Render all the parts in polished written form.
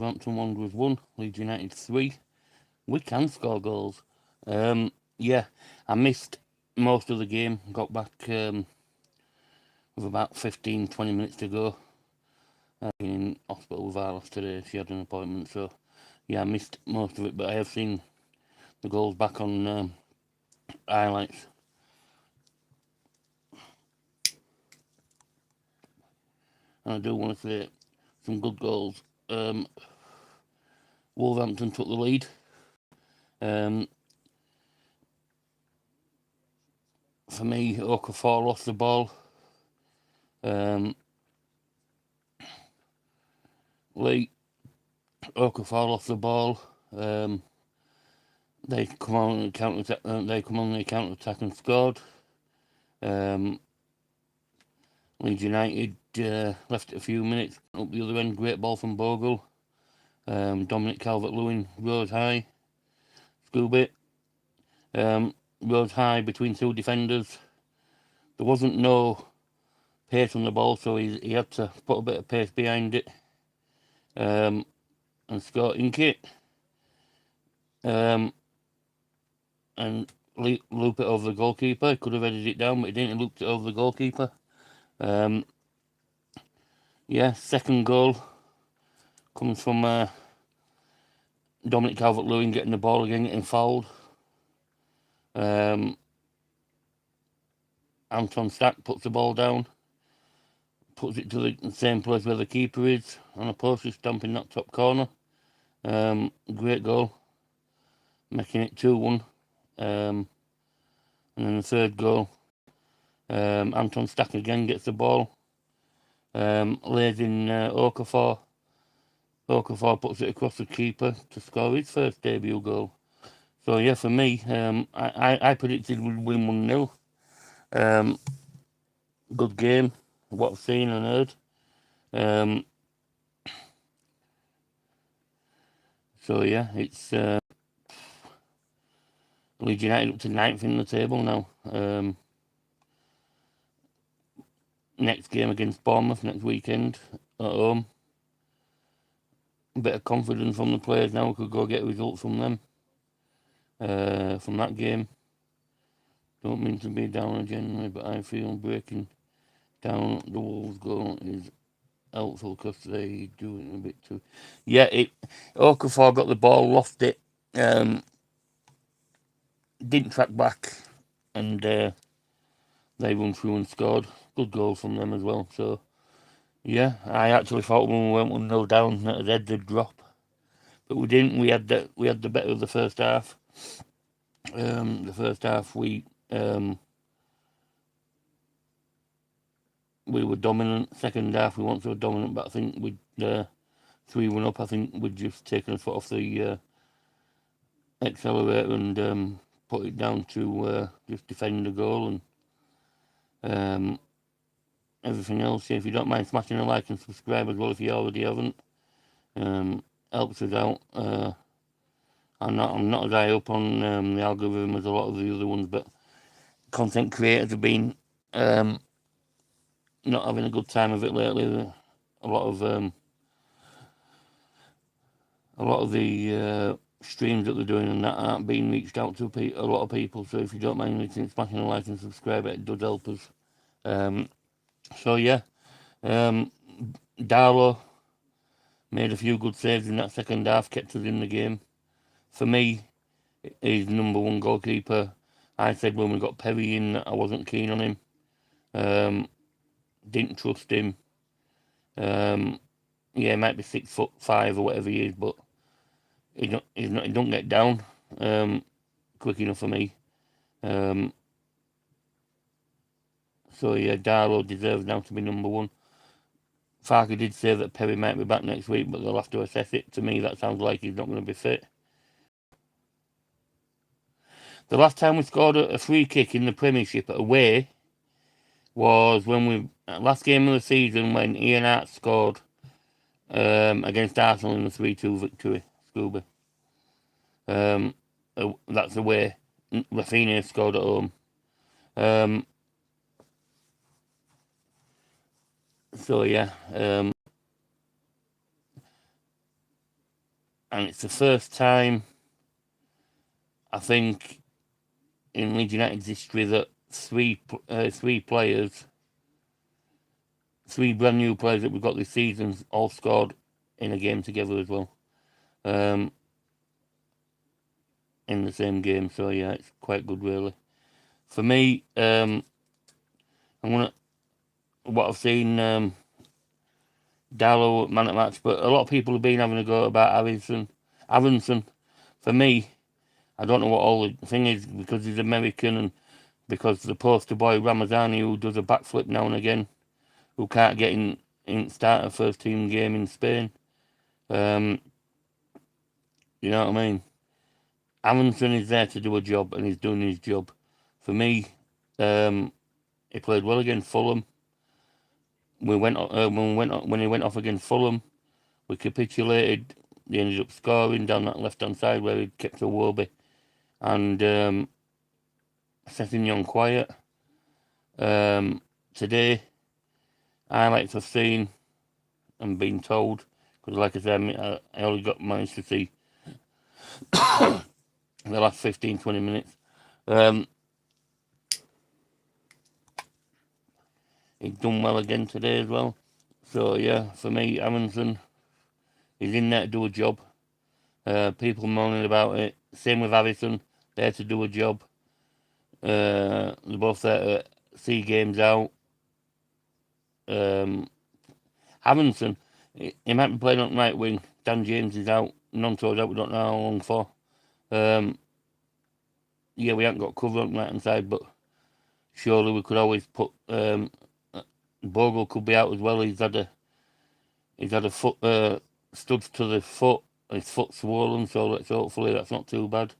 Wolverhampton Wanderers 1, Leeds United 3. We can score goals. Yeah, I missed most of the game. Got back with about 15-20 minutes to go. I've been in hospital with Alice today. She had an appointment, so yeah, I missed most of it. But I have seen the goals back on highlights. And I do want to say some good goals. Wolverhampton took the lead. Um, for me, Okafor lost the ball. Lee Okafor lost the ball. They come on the counter. They come on the counter attack and scored. Leeds United left it a few minutes up the other end. Great ball from Bogle. Dominic Calvert-Lewin rose high. Scooby rose high between two defenders. There wasn't no pace on the ball, so he had to put a bit of pace behind it and score in it. And loop it over the goalkeeper. He could have headed it down, but he didn't. He looped it over the goalkeeper. Yeah, second goal comes from Dominic Calvert-Lewin getting the ball again, getting fouled. Anton Stack puts the ball down, puts it to the same place where the keeper is, on a post, stamping that top corner. Great goal, making it 2-1. And then the third goal, Anton Stack again gets the ball, lays in Okafor. Okafor puts it across the keeper to score his first debut goal. So yeah, for me, I predicted we'd win 1-0. Good game, what I've seen and heard. So yeah, it's Leeds United up to 9th in the table now. Next game against Bournemouth next weekend at home. A bit of confidence from the players now. We could go get results from them. From that game. Don't mean to be down again, but I feel breaking down the Wolves goal is helpful because they do it a bit too. Yeah, Okafor got the ball, lost it, didn't track back, and they run through and scored. Good goal from them as well. So yeah, I actually thought when we went 1-0 down that they'd drop, but we didn't. We had the better of the first half. The first half we were dominant. Second half we weren't so dominant, but I think we'd 3-1 up. I think we'd just taken a foot off the accelerator and put it down to just defend the goal and everything else. Yeah, if you don't mind smashing a like and subscribe as well if you already haven't, helps us out. I'm not as high up on the algorithm as a lot of the other ones, but content creators have been not having a good time of it lately. A lot of the streams that they're doing and that aren't being reached out to a lot of people. So if you don't mind smashing a like and subscribe, it does help us. So yeah, Darlow made a few good saves in that second half, kept us in the game. For me, he's number one goalkeeper. I said when we got Perry in that I wasn't keen on him. Didn't trust him. Yeah, he might be 6'5" or whatever he is, but he don't get down quick enough for me. So yeah, Darlow deserves now to be number one. Farke did say that Perry might be back next week, but they'll have to assess it. To me, that sounds like he's not going to be fit. The last time we scored a free kick in the Premiership away was last game of the season when Ian Hart scored against Arsenal in the 3-2 victory. Scooby. That's away. Rafinha scored at home. So yeah, and it's the first time, I think, in Leeds United's history that three players, three brand new players that we've got this season, all scored in a game together as well, in the same game. So yeah, it's quite good, really. For me, I'm gonna what I've seen. Darlow man at match, but a lot of people have been having a go about Aronson. For me, I don't know what all the thing is, because he's American and because the poster boy Ramazani, who does a backflip now and again, who can't get in start a first team game in Spain. You know what I mean? Aronson is there to do a job, and he's doing his job. For me, he played well against Fulham. When he went off against Fulham, we capitulated. They ended up scoring down that left-hand side where he kept Iwobi and setting Young quiet. Today, I like to have seen and been told, because like I said, I only managed to see the last 15-20 minutes. He's done well again today as well. So yeah, for me, Aronson is in there to do a job. People moaning about it. Same with Harrison, there to do a job. They're both there to see games out. Aronson, he might be playing on right wing. Dan James is out. Nonto's out. We don't know how long for. Yeah, we haven't got cover on the right hand side, but surely we could always put. Bogle could be out as well. He's had a foot studs to the foot. His foot's swollen, so hopefully that's not too bad.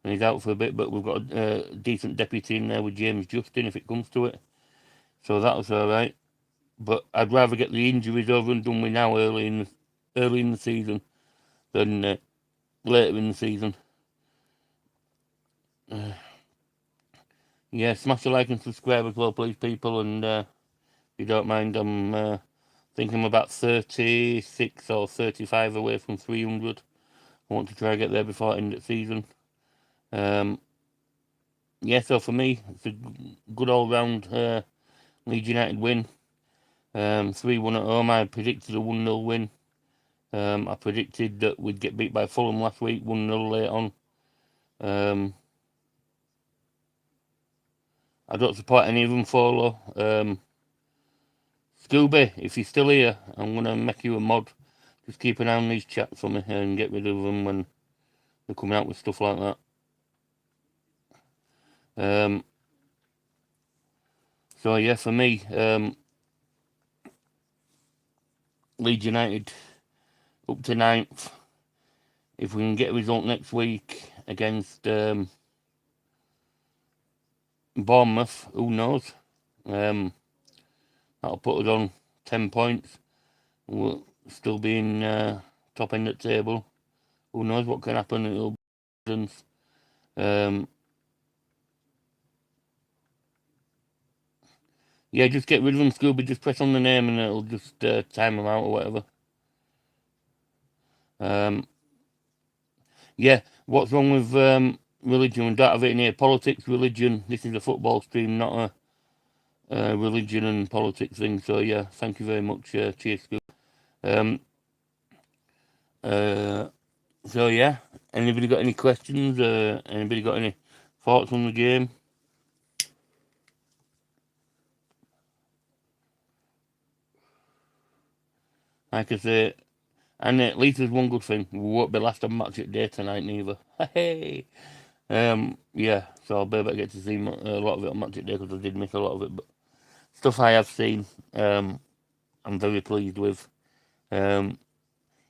And he's out for a bit, but we've got a decent deputy in there with James Justin if it comes to it. So that was all right. But I'd rather get the injuries over and done with now early in the season than later in the season. Yeah, smash a like and subscribe as well, please, people. And if you don't mind, I'm thinking I'm about 36 or 35 away from 300. I want to try and get there before the end of the season. Yeah, so for me, it's a good all-round Leeds United win. 3-1 at home. I predicted a 1-0 win. I predicted that we'd get beat by Fulham last week, 1-0 late on. I don't support any of them, follow. Scooby, if you're still here, I'm going to make you a mod. Just keep an eye on these chats for me and get rid of them when they're coming out with stuff like that. So yeah, for me, Leeds United up to 9th. If we can get a result next week against Bournemouth, who knows? That'll put us on 10 points. We'll still be in top end of the table. Who knows what can happen? It'll be yeah, just get rid of them, Scooby. Just press on the name and it'll just time them out or whatever. Yeah, what's wrong with religion? We don't have it in here. Politics, religion. This is a football stream, not a religion and politics thing. So yeah, thank you very much. Cheers, Scooby. So yeah, anybody got any questions? Anybody got any thoughts on the game? Like I say, and at least there's one good thing: we won't be last on Match at Day tonight neither. Hey, yeah. So I'll be able to get to see a lot of it on Match at Day because I did miss a lot of it. But stuff I have seen, I'm very pleased with. Even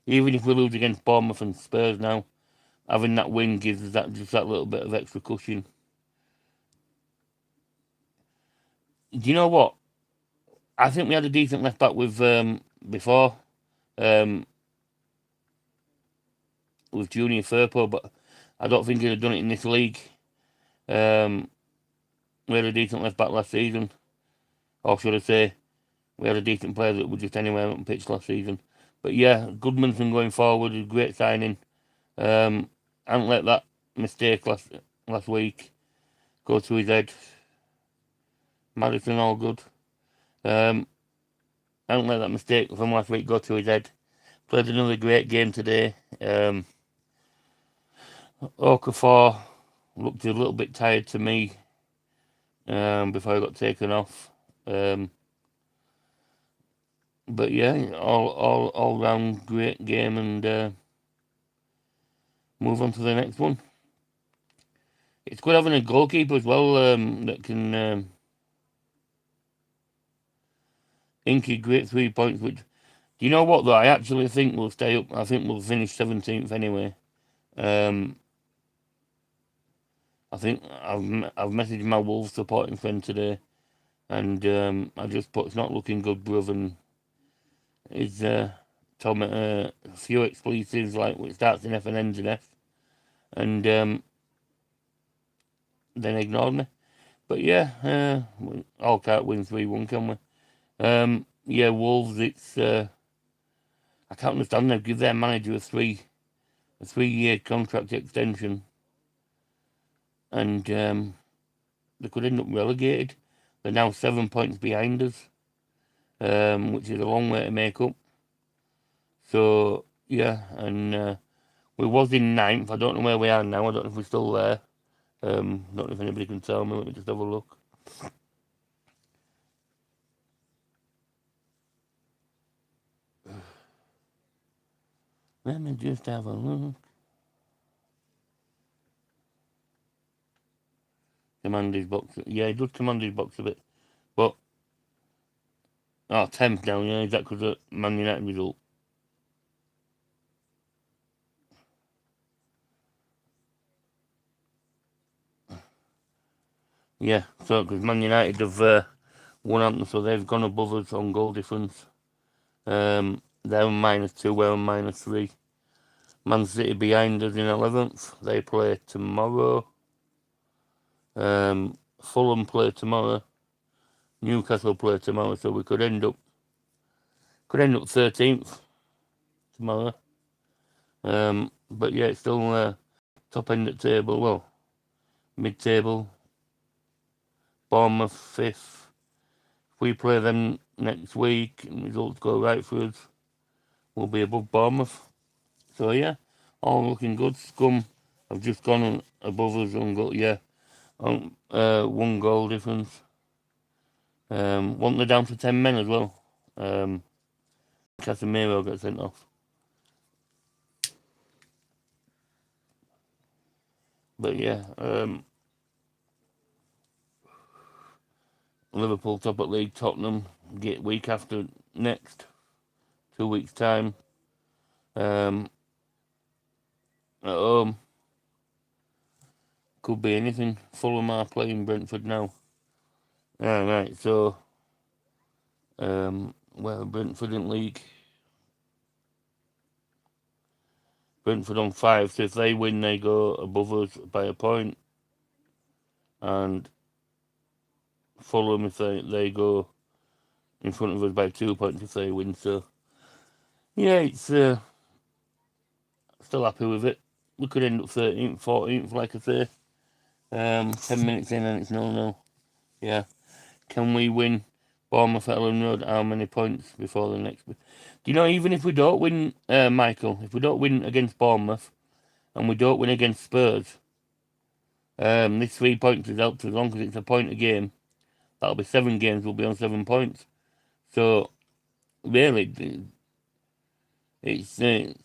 if we lose against Bournemouth and Spurs now, having that win gives us that little bit of extra cushion. Do you know what? I think we had a decent left back with before with Junior Firpo, but I don't think he'd have done it in this league. We had a decent left back last season, or should I say, we had a decent player that was just anywhere on pitch last season. But yeah, Goodmanson going forward is a great signing. And let that mistake last week go to his head. Madison all good. And let that mistake from last week go to his head. Played another great game today. Okafor looked a little bit tired to me before I got taken off. But yeah, all round great game, and move on to the next one. It's good having a goalkeeper as well that can inky great 3 points. Which, do you know what though? I actually think we'll stay up. I think we'll finish 17th anyway. I think I've messaged my Wolves supporting friend today, and I just put, it's not looking good, bruv, and it's told me a few expletives like it starts in F and ends in F, and then ignored me. But yeah, all can't win 3-1, can we? Yeah, Wolves. It's I can't understand. They give their manager a 3-year contract extension, and they could end up relegated. They're now 7 points behind us, which is a long way to make up. So yeah, and we was in 9th. I don't know where we are now. I don't know if we're still there. Don't know if anybody can tell me. Let me just have a look. Let me just have a look. Command his box. Yeah, he does command his box a bit. But, 10th now, yeah. Is that because of Man United result? Yeah, so because Man United have won up, so they've gone above us on goal difference. They're on -2, we're on -3. Man City behind us in 11th. They play tomorrow. Fulham play tomorrow. Newcastle play tomorrow, so we could end up 13th tomorrow. But yeah, it's still top end of table. Well, mid-table. Bournemouth 5th. If we play them next week and results go right for us, we'll be above Bournemouth. So yeah, all looking good. Scum have just gone above us and got on 1 goal difference. Want they down to 10 men as well. Casemiro got sent off. But yeah, Liverpool top at league, Tottenham get week after next, 2 weeks time. At home, could be anything. Fulham are playing Brentford now. Right, so well, Brentford in league. Brentford on 5, so if they win, they go above us by a point. And Fulham, if they go in front of us by 2 points if they win. So yeah, it's still happy with it. We could end up 13th, 14th, like I say. 10 minutes in and it's 0-0. Yeah. Can we win Bournemouth at Ellen Road? How many points before the next? Do you know, even if we don't win, Michael, if we don't win against Bournemouth and we don't win against Spurs, this 3 points is helped as long as it's a point a game. That'll be 7 games. We'll be on 7 points. So really, it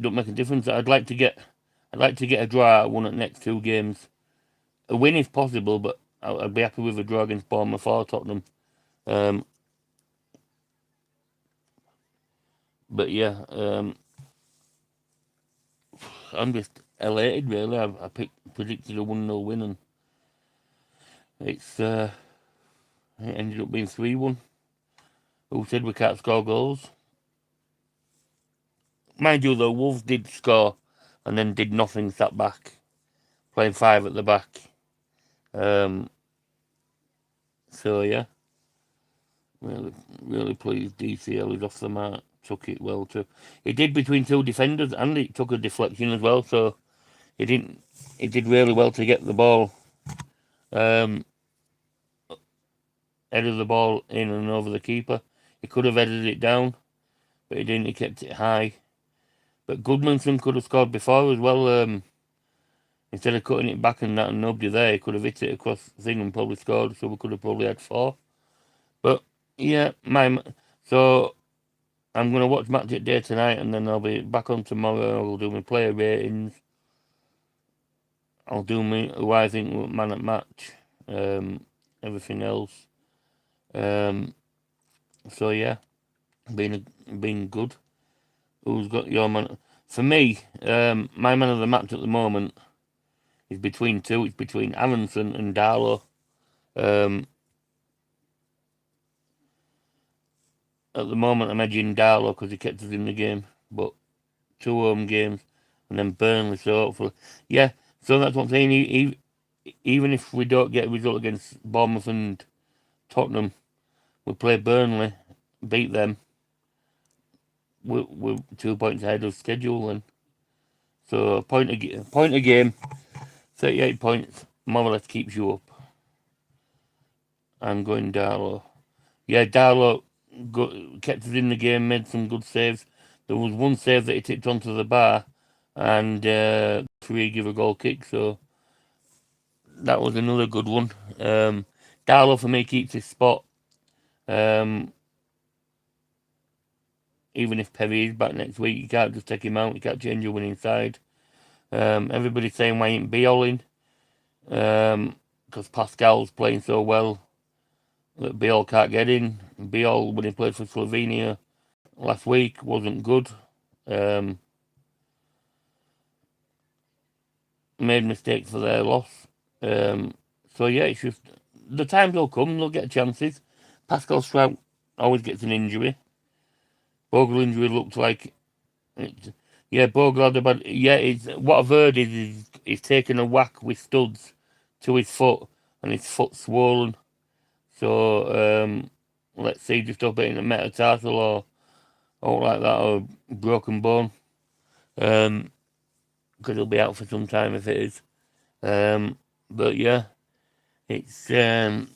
don't make a difference. I'd like to get a draw at 1 at next 2 games. A win if possible, but I'd be happy with a draw against Bournemouth or Tottenham. But yeah, I'm just elated really. I predicted a 1-0 win and it ended up being 3-1. Who said we can't score goals? Mind you though, Wolves did score and then did nothing, sat back, playing 5 at the back. So yeah, really pleased DCL is off the mark. took it well too. He did between two defenders, and he took a deflection as well. So he didn't. He did really well to get the ball, um, headed the ball in and over the keeper. He could have headed it down, but he didn't. He kept it high. But Goodmanson could have scored before as well. Instead of cutting it back and that and nobody there, he could have hit it across the thing and probably scored. So we could have probably had 4. But yeah, so I'm going to watch Match at Day tonight, and then I'll be back on tomorrow. I'll do my player ratings. I'll do me who I think will man at match. Everything else. So yeah, been good. Who's got your man? For me, my man of the match at the moment is between two. It's between Aronson and Darlow. At the moment, I'm edging Darlow because he kept us in the game, but 2 home games and then Burnley. So hopefully, yeah. So that's what I'm saying. Even if we don't get a result against Bournemouth and Tottenham, we play Burnley, beat them. We're 2 points ahead of schedule, and so a point a game, 38 points, more or less keeps you up. I'm going Darlow. Yeah, Darlow kept us in the game, made some good saves. There was one save that he tipped onto the bar, and 3 give a goal kick. So that was another good one. Darlow for me keeps his spot. Even if Perry is back next week, you can't just take him out. You can't change your winning side. Everybody's saying why ain't Beal in? Because Pascal's playing so well that Beal can't get in. Beal, when he played for Slovenia last week, wasn't good. Made mistakes for their loss. So yeah, it's just the times will come. They'll get chances. Pascal Strout always gets an injury. Bogle injury looked like yeah, Bogle had a bad. Yeah, it's what I've heard is he's taken a whack with studs to his foot and his foot's swollen. So let's see, just up it in a metatarsal or like that, or broken bone. Because he'll be out for some time if it is. But yeah, it's I'm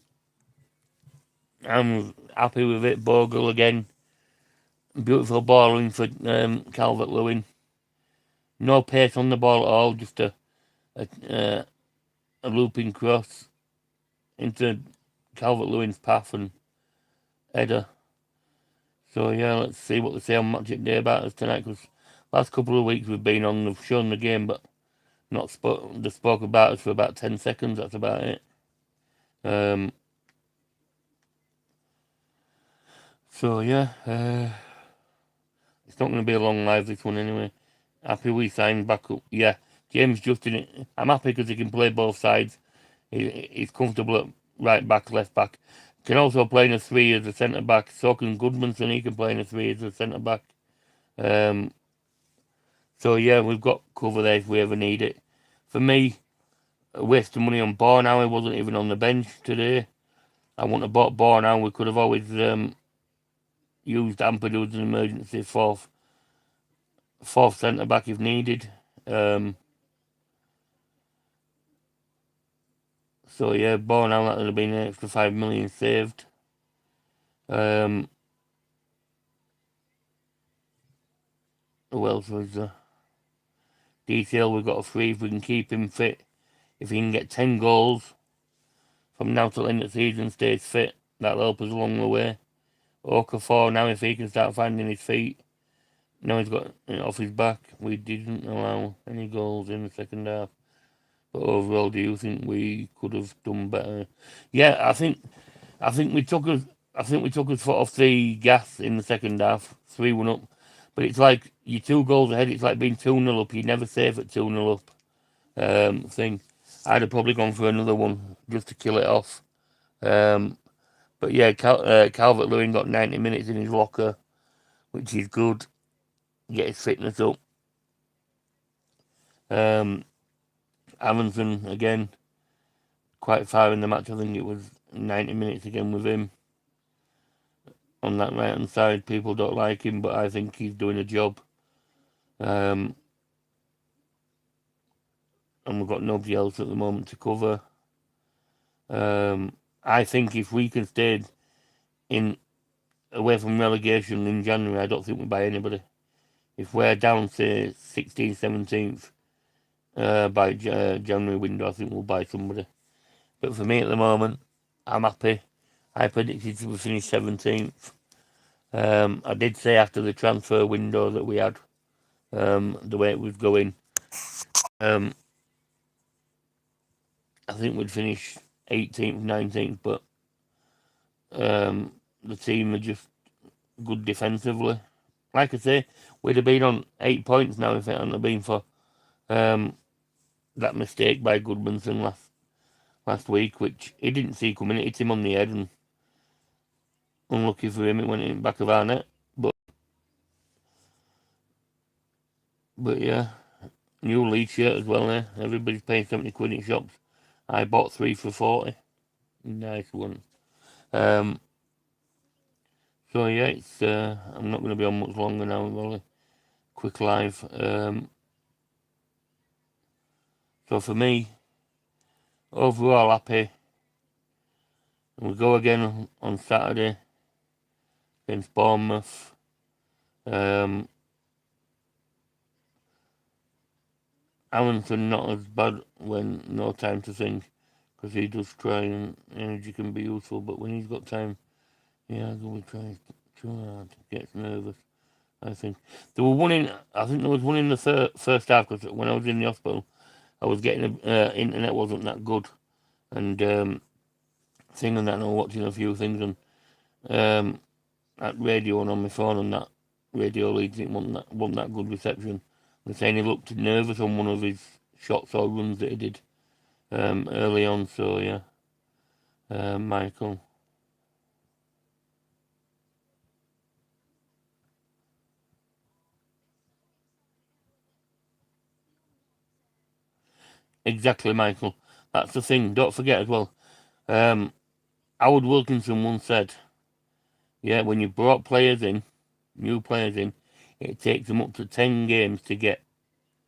happy with it. Bogle again, beautiful balling for Calvert-Lewin. No pace on the ball at all, just a looping cross into Calvert-Lewin's path and header. So yeah, let's see what they say on Match Day about us tonight. Because last couple of weeks we've been on, they've shown the game, but not they spoke about us for about 10 seconds. That's about it. So yeah, it's not going to be a long live this one anyway. Happy we signed back up. Yeah, James Justin. I'm happy because he can play both sides. He's comfortable at right back, left back. Can also play in a 3 as a centre back. So can Goodmanson. He can play in a 3 as a centre back. So yeah, we've got cover there if we ever need it. For me, a waste of money on Bornau. He wasn't even on the bench today. I wouldn't have bought Bornau. We could have always used Ampadu as an emergency fourth centre back if needed. So yeah, Bornau, that would have been an extra 5 million saved. Who else was there? Detail, we've got a free if we can keep him fit. If he can get 10 goals from now till the end of the season, stays fit, that'll help us along the way. Okafor, now if he can start finding his feet. Now he's got it off his back. We didn't allow any goals in the second half. But overall, do you think we could have done better? Yeah, I think we took us foot off the gas in the second half, 3-1 up. But it's like you're 2 goals ahead. It's like being 2-0 up. You're never safe at 2-0 up. Thing. I'd have probably gone for another one just to kill it off. But yeah, Calvert-Lewin got 90 minutes in his locker, which is good. Get his fitness up. Aronson again, quite far in the match. I think it was 90 minutes again with him. on that right hand side. People don't like him, but I think he's doing a job. And we've got nobody else at the moment to cover. I think if we can stay in away from relegation in January, I don't think we buy anybody. If we're down, say, 16th, 17th by January window, I think we'll buy somebody. But for me at the moment, I'm happy. I predicted we finish 17th. I did say after the transfer window that we had, the way it was going, I think we'd finish 18th, 19th, but the team are just good defensively. Like I say, we'd have been on 8 points now if it hadn't been for that mistake by Goodmanson last week, which he didn't see coming. It hit him on the head, and unlucky for him, it went in the back of our net. But yeah, new Leeds shirt as well there. Everybody's paying 70 quid in shops. I bought 3 for 40. Nice one. So yeah, it's I'm not going to be on much longer now. Really quick live. So for me, overall happy. And we go again on Saturday against Bournemouth. Allenson not as bad when no time to think, because he does try and energy can be useful, but when he's got time, yeah, he'll try too hard, gets nervous. I think there were one in. I think there was one in the first half, because when I was in the hospital, I was getting internet wasn't that good, and thing and that, and I was watching a few things and at radio and on my phone, and that Radio Leeds, it wasn't that good reception. They're saying he looked nervous on one of his shots or runs that he did early on. So yeah, Michael. Exactly, Michael. That's the thing. Don't forget as well. Howard Wilkinson once said, yeah, when you brought players in, new players in, it takes them up to 10 games to get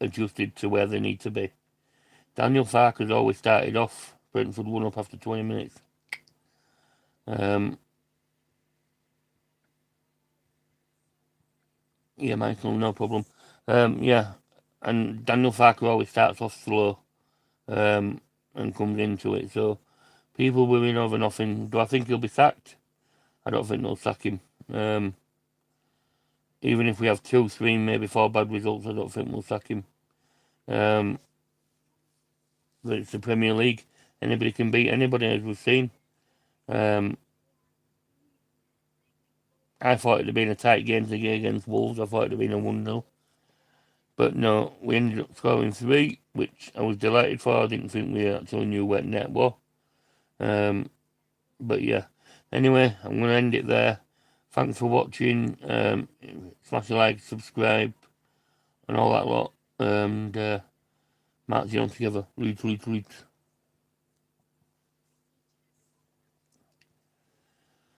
adjusted to where they need to be. Daniel Farke's always started off. Brentford won up after 20 minutes. Yeah, Michael, no problem. Yeah, and Daniel Farke always starts off slow and comes into it. So people will win over nothing. Do I think he'll be sacked? I don't think they'll sack him. Even if we have 2, 3, maybe 4 bad results, I don't think we'll sack him. But it's the Premier League. Anybody can beat anybody, as we've seen. I thought it'd have been a tight game today against Wolves. I thought it'd have been a 1-0. But no, we ended up scoring 3, which I was delighted for. I didn't think we actually knew where net was. But yeah. Anyway, I'm going to end it there. Thanks for watching. Smash a like, subscribe, and all that lot. And March on together. Leeds.